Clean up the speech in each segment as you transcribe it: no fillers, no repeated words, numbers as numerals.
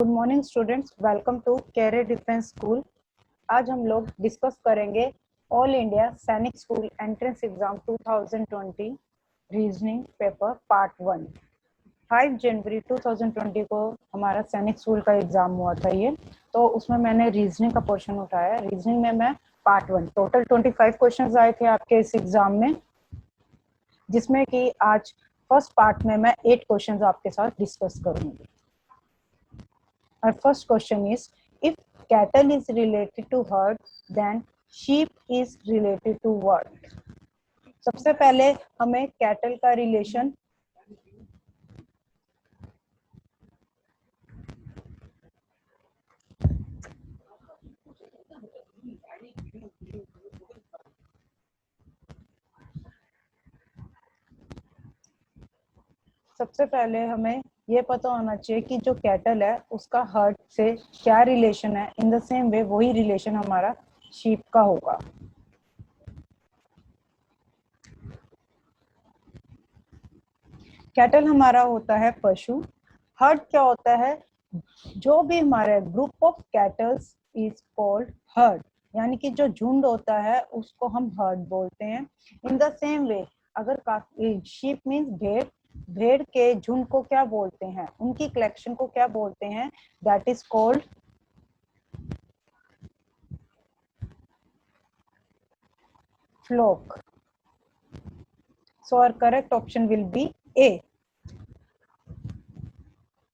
Good morning students, welcome to career defence school. आज हम लोग डिस्कस करेंगे all India Sainik school entrance exam 2020 reasoning paper part 1। 5 जनवरी 2020 को हमारा सैनिक स्कूल का एग्जाम हुआ था ये, तो उसमें मैंने रीजनिंग का पोर्शन उठाया। रीजनिंग में मैं पार्ट 1 टोटल 25 क्वेश्चंस आए थे आपके इस एग्जाम में, जिसमें कि आज फर्स्ट पार्ट में मैं 8 क्वेश्चंस आपके साथ डिस्कस करूंगी। Our first question is, if cattle is related to herd, then sheep is related to what? सबसे पहले हमें cattle का रिलेशन सबसे पहले हमें ये पता होना चाहिए कि जो कैटल है उसका हर्ड से क्या रिलेशन है। इन द सेम वे वही रिलेशन हमारा शीप का होगा। कैटल हमारा होता है पशु, हर्ड क्या होता है? जो भी हमारे group of kettles is called heard, यानी कि जो झुंड होता है उसको हम हर्ड बोलते हैं। इन द सेम वे अगर शीप मींस भेड़, भेड़ के झुंड को क्या बोलते हैं, उनकी कलेक्शन को क्या बोलते हैं? That is called flock. So our correct option will be A.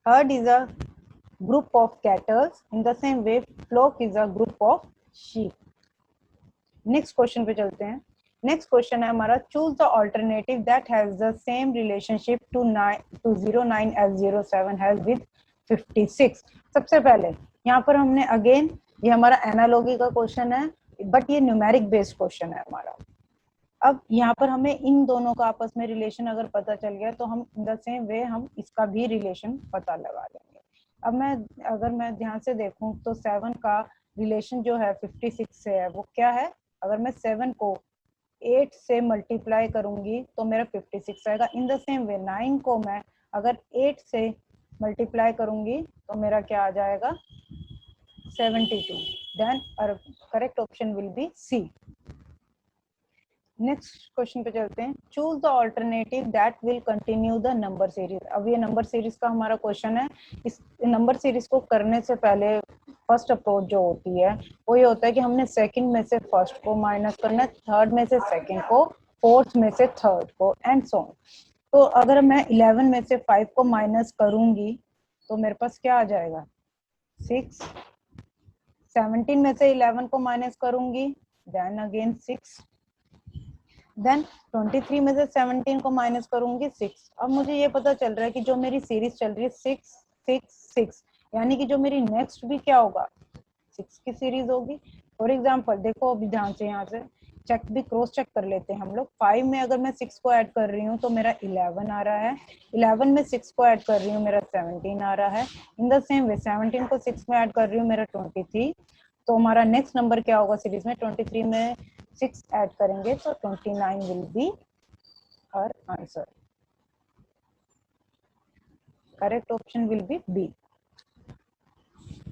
Herd is a group of cattle. In the same way, flock is a group of sheep. Next question पे चलते हैं। नेक्स्ट क्वेश्चन है हमारा, choose the alternative that has the same relationship to 09 as 07 has with 56। सबसे पहले यहाँ पर हमने अगेन, ये हमारा एनालॉजी का क्वेश्चन है, बट ये न्यूमेरिक बेस्ड क्वेश्चन है हमारा। अब यहाँ पर हमें इन दोनों का आपस में रिलेशन अगर पता चल गया तो हम इन द सेम वे हम इसका भी रिलेशन पता लगा लेंगे। अब अगर मैं ध्यान से देखूं तो 7 का रिलेशन जो है 56 से है, वो क्या है? अगर मैं 7 को 8 से मल्टीप्लाई करूंगी तो मेरा 56 आएगा। इन द सेम वे 9 को मैं अगर 8 से मल्टीप्लाई करूंगी तो मेरा क्या आ जाएगा? 72। Then our correct option will be C. Next question पे चलते हैं। Choose the alternative that will continue the number series. अब ये नंबर सीरीज का हमारा क्वेश्चन है। इस नंबर सीरीज को करने से पहले फर्स्ट अप्रोच जो होती है वो ये होता है कि हमने सेकंड में से फर्स्ट को माइनस करना है, थर्ड में से सेकंड को, फोर्थ में से थर्ड को, एंड सो ऑन। तो अगर मैं 11 में से 5 को माइनस करूंगी तो मेरे पास क्या आ जाएगा? 6। 17 में से 11 को माइनस करूंगी, देन अगेन 6, देन 23 में से 17 को माइनस करूंगी 6। अब मुझे ये पता चल रहा है कि जो मेरी सीरीज चल रही है 6 6 6, यानी कि जो मेरी नेक्स्ट भी क्या होगा? 6 की सीरीज होगी। फॉर एग्जांपल देखो अभी ध्यान से, यहाँ से चेक भी क्रॉस चेक कर लेते हैं हम लोग। 5 में अगर मैं 6 को ऐड कर रही हूँ तो मेरा 11 आ रहा है, 11 में 6 को ऐड कर रही हूँ मेरा 17 आ रहा है। इन द सेम वे 17 को 6 में ऐड कर रही हूँ मेरा 23। तो हमारा नेक्स्ट नंबर क्या होगा सीरीज में? 23 में 6 ऐड करेंगे तो 29 will be our answer. Correct option will be B.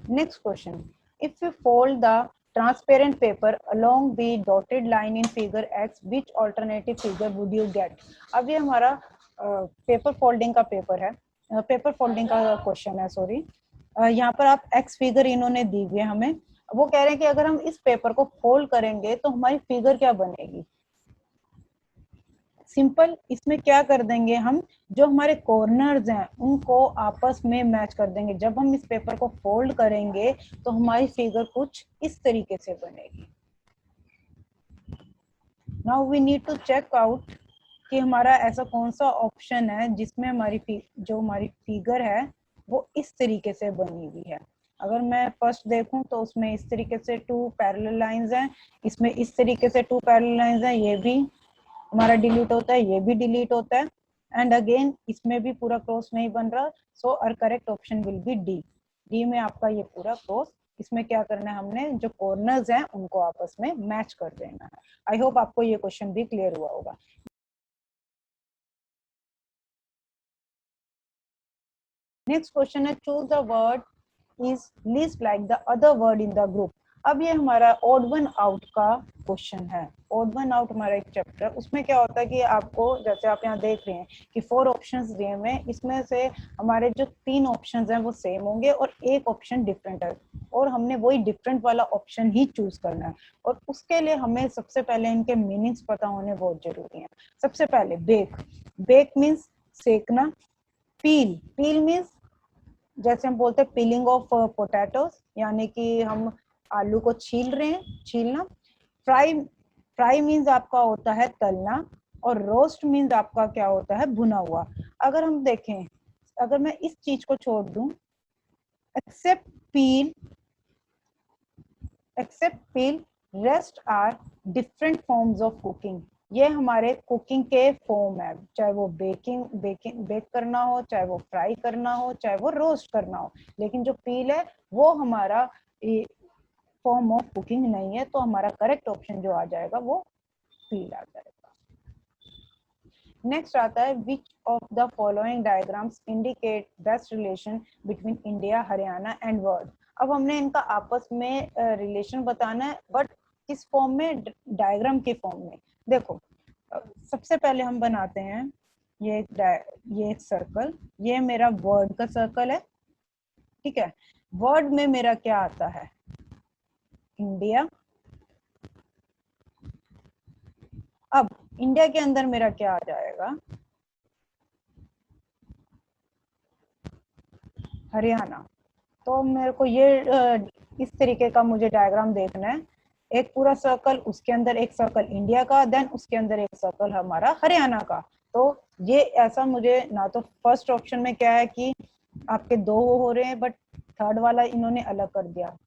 Next question. If you fold the transparent paper along the dotted line in figure X, which alternative figure would you get? अब ये हमारा paper folding का paper है, paper folding का question है, sorry. यहाँ पर आप एक्स फिगर इन्होंने दी हुई है हमें। वो कह रहे हैं कि अगर हम इस पेपर को फोल्ड करेंगे तो हमारी फिगर क्या बनेगी? सिंपल, इसमें क्या कर देंगे हम, जो हमारे कॉर्नर्स हैं उनको आपस में मैच कर देंगे। जब हम इस पेपर को फोल्ड करेंगे तो हमारी फिगर कुछ इस तरीके से बनेगी। Now we need to check out कि हमारा ऐसा कौन सा ऑप्शन है जिसमें जो हमारी फिगर है वो इस तरीके से बनी हुई है। अगर मैं फर्स्ट देखूं तो उसमें इस तरीके से 2 पैरेलल लाइंस हैं, इसमें इस तरीके से 2 पैरेलल लाइंस हैं, ये भी हमारा डिलीट होता है, ये भी डिलीट होता है, एंड अगेन इसमें भी पूरा क्रॉस नहीं बन रहा। So our correct option will be D. D में आपका ये पूरा क्रॉस, इसमें क्या करना है, हमने जो कॉर्नर्स हैं उनको आपस में मैच कर देना है। आई होप आपको ये क्वेश्चन भी क्लियर हुआ होगा। नेक्स्ट क्वेश्चन है, choose the word is least like the other word in the group. अब ये हमारा odd one out का क्वेश्चन है. odd one out हमारा एक चैप्टर, उसमें क्या होता है कि आपको, जैसे आप यहाँ देख रहे हैं कि 4 ऑप्शंस दिए हुए हैं, इसमें से हमारे जो 3 ऑप्शंस हैं वो सेम होंगे और एक ऑप्शन डिफरेंट है, और हमने वही डिफरेंट वाला ऑप्शन ही चूज करना है. और उसके लिए हमें सबसे पहले इनके मीनिंग्स पता होने बहुत जरूरी है. सबसे पहले बेक. बेक मीन्स सेकना. पील. पील मीन्स जैसे हम बोलते हैं पीलिंग ऑफ पोटैटोज, यानी कि हम आलू को छील रहे हैं, छीलना. फ्राई. फ्राई मीन्स आपका होता है तलना, और रोस्ट मीन्स आपका क्या होता है, भुना हुआ. अगर हम देखें, अगर मैं इस चीज को छोड़ दूं, except peel, except peel, rest are different forms of cooking. ये हमारे कुकिंग के फॉर्म है, चाहे वो बेक करना हो, चाहे वो फ्राई करना हो, चाहे वो रोस्ट करना हो. लेकिन जो पील है वो हमारा फॉर्म ऑफ कुकिंग नहीं है, तो हमारा करेक्ट ऑप्शन जो आ जाएगा वो पील आ जाएगा. नेक्स्ट आता है which of the following diagrams indicate best relation between India, Haryana and world. अब हमने इनका आपस में रिलेशन बताना है, बट किस फॉर्म में, डायग्राम के फॉर्म में. देखो, सबसे पहले हम बनाते हैं ये एक सर्कल. ये मेरा वर्ड का सर्कल है, ठीक है. वर्ड में मेरा क्या आता है, इंडिया. अब इंडिया के अंदर मेरा क्या आ जाएगा, हरियाणा. तो मेरे को ये इस तरीके का मुझे डायग्राम देखना है. एक पूरा सर्कल, उसके अंदर एक सर्कल इंडिया का, देन उसके अंदर एक सर्कल हमारा हरियाणा का. तो ये ऐसा मुझे, ना तो फर्स्ट ऑप्शन में क्या है कि आपके 2 हो रहे हैं, बट थर्ड वाला इन्होंने अलग कर दिया,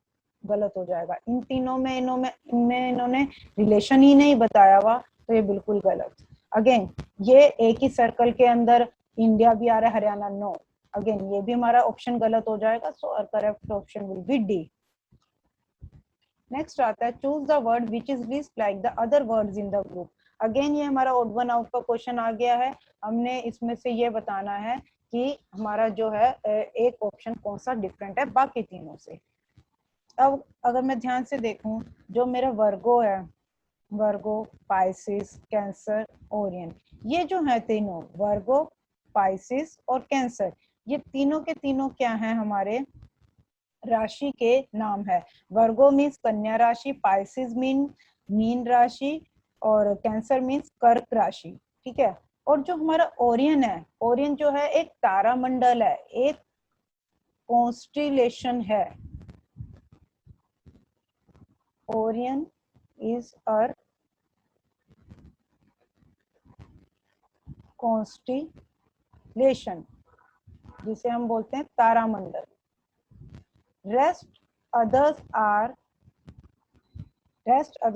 गलत हो जाएगा. इन तीनों में इनमें इन्होंने रिलेशन ही नहीं बताया हुआ, तो ये बिल्कुल गलत. अगेन, ये एक ही सर्कल के अंदर इंडिया भी आ रहा है, हरियाणा नो. अगेन ये भी हमारा ऑप्शन गलत हो जाएगा, so our correct option will be D. Next आता है choose the word which is least like the other words in the group. Again ये हमारा ओड वन आउट का क्वेश्चन आ गया है. हमने इसमें से ये बताना है कि हमारा जो है एक ऑप्शन कौन सा डिफरेंट है बाकी तीनों से. अब अगर मैं ध्यान से देखूं, जो मेरा वर्गो है, वर्गो, पाइसिस, कैंसर, ओरियन, ये जो है तीनों, वर्गो, पाइसिस और कैंसर, ये तीनों के तीनों क्या हैं, हमारे राशि के नाम है. वर्गो मीन्स कन्या राशि, पाइसिस मीन राशि, और कैंसर मीन्स कर्क राशि. ठीक है. और जो हमारा ओरियन है, ओरियन जो है एक तारामंडल है, एक कॉन्स्टिलेशन है. ओरियन इज अ कॉन्स्टिलेशन, जिसे हम बोलते हैं तारामंडल. Rest other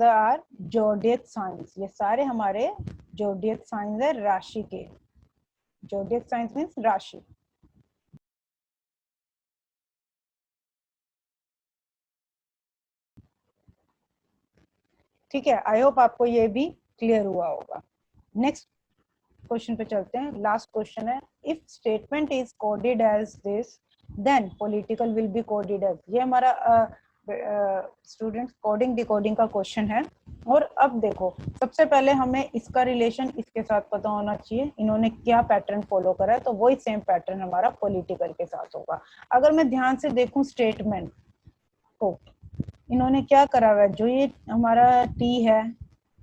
are zodiac signs. ये सारे हमारे जोडियक साइंस है, राशि के. जोडियक साइंस मीन्स राशि. ठीक है. आई होप आपको ये भी क्लियर हुआ होगा. नेक्स्ट क्वेश्चन पे चलते हैं. लास्ट क्वेश्चन है, if statement is coded as this then political will be coded as. ये हमारा स्टूडेंट्स कोडिंग डिकोडिंग का क्वेश्चन है. और अब देखो, सबसे पहले हमें इसका रिलेशन इसके साथ पता होना चाहिए, इन्होंने क्या पैटर्न फॉलो करा है, तो वही सेम पैटर्न हमारा पॉलिटिकल के साथ होगा. अगर मैं ध्यान से देखूं स्टेटमेंट को, इन्होंने क्या करा हुआ है, जो ये हमारा टी है,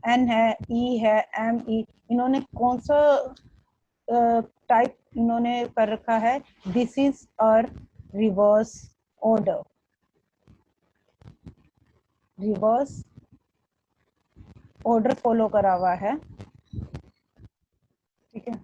एन है, ई है, एम ई, इन्होंने कौन सा टाइप इन्होंने कर रखा है, this is a reverse order. Reverse order follow करा हुआ है. ठीक है.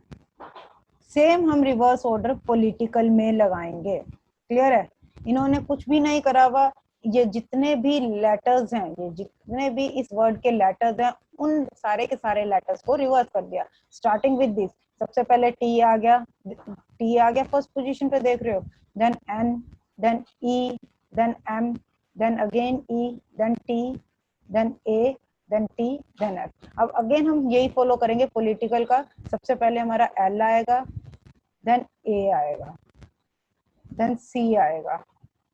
सेम हम रिवर्स ऑर्डर पॉलिटिकल में लगाएंगे. क्लियर है. इन्होंने कुछ भी नहीं करा हुआ. ये जितने भी लेटर्स हैं, ये जितने भी इस वर्ड के लेटर्स हैं, उन सारे के सारे लेटर्स को रिवर्स कर दिया. स्टार्टिंग विद दिस, सबसे पहले टी आ गया, फर्स्ट पोजीशन पे देख रहे हो, देन एन, देन ई, देन एम, देन अगेन ई, देन टी, देन ए, देन टी, देन एफ. अब अगेन हम यही फॉलो करेंगे पॉलिटिकल का. सबसे पहले हमारा एल आएगा, देन ए आएगा, देन सी आएगा.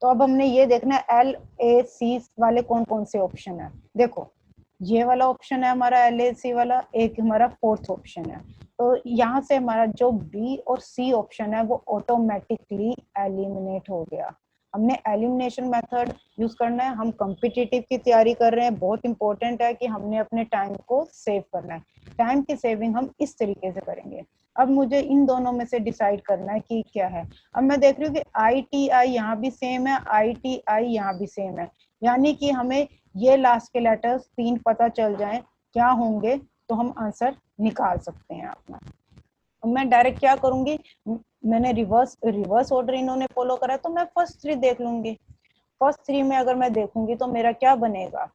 तो अब हमने ये देखना है LAC वाले कौन कौन से ऑप्शन है। देखो ये वाला ऑप्शन है हमारा LAC वाला, एक हमारा फोर्थ ऑप्शन है। तो यहाँ से हमारा जो B और C ऑप्शन है वो ऑटोमेटिकली एलिमिनेट हो गया। हमने एलिमिनेशन मेथड यूज करना है। हम कॉम्पिटिटिव की तैयारी कर रहे हैं, बहुत इंपॉर्टेंट है कि हमने अपने टाइम को सेव करना है। टाइम की सेविंग हम इस तरीके से करेंगे। अब मुझे इन दोनों में से डिसाइड करना है कि क्या है। अब मैं देख रही हूँ कि ITI यहाँ भी सेम है, ITI यहाँ भी सेम है, यानी कि हमें ये लास्ट के लेटर्स 3 पता चल जाए क्या होंगे तो हम आंसर निकाल सकते हैं अपना। मैं डायरेक्ट क्या करूंगी, मैंने रिवर्स ऑर्डर इन्होंने फॉलो करा है तो मैं फर्स्ट 3 देख लूंगी। फर्स्ट 3 में अगर मैं देखूंगी तो मेरा क्या बनेगा,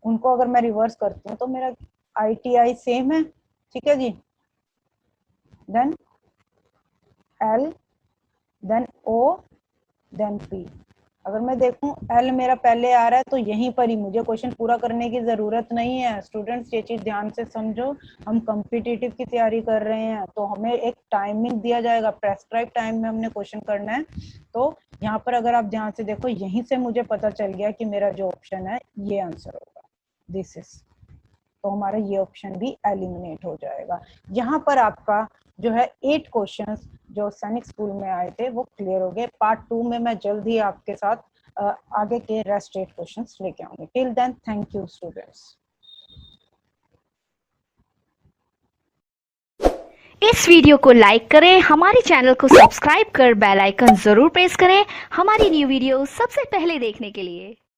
उनको अगर मैं रिवर्स करती हूँ तो मेरा ITI सेम है, ठीक है जी। Then L, then O, then P। अगर मैं देखूं L मेरा पहले आ रहा है तो यहीं पर ही मुझे क्वेश्चन पूरा करने की जरूरत नहीं है। स्टूडेंट्स ये चीज ध्यान से समझो, हम कॉम्पिटिटिव की तैयारी कर रहे हैं तो हमें एक टाइमिंग दिया जाएगा, प्रेस्क्राइब टाइम में हमने क्वेश्चन करना है। तो यहाँ पर अगर आप ध्यान से देखो, यहीं से मुझे पता चल गया कि मेरा जो ऑप्शन है ये आंसर होगा, दिस इज। तो हमारा ये ऑप्शन भी एलिमिनेट हो जाएगा। यहाँ पर आपका जो है 8 क्वेश्चंस जो सैनिक स्कूल में आए थे वो क्लियर हो गए। पार्ट 2 में मैं जल्द ही आपके साथ आगे के रेस्ट 8 क्वेश्चंस लेके आऊंगी। Till then thank you students. इस वीडियो को लाइक करें, हमारे चैनल को सब्सक्राइब कर बेल आइकन जरूर प्रेस करें हमारी न्यू वीडियो सबसे पहले देखने के लिए।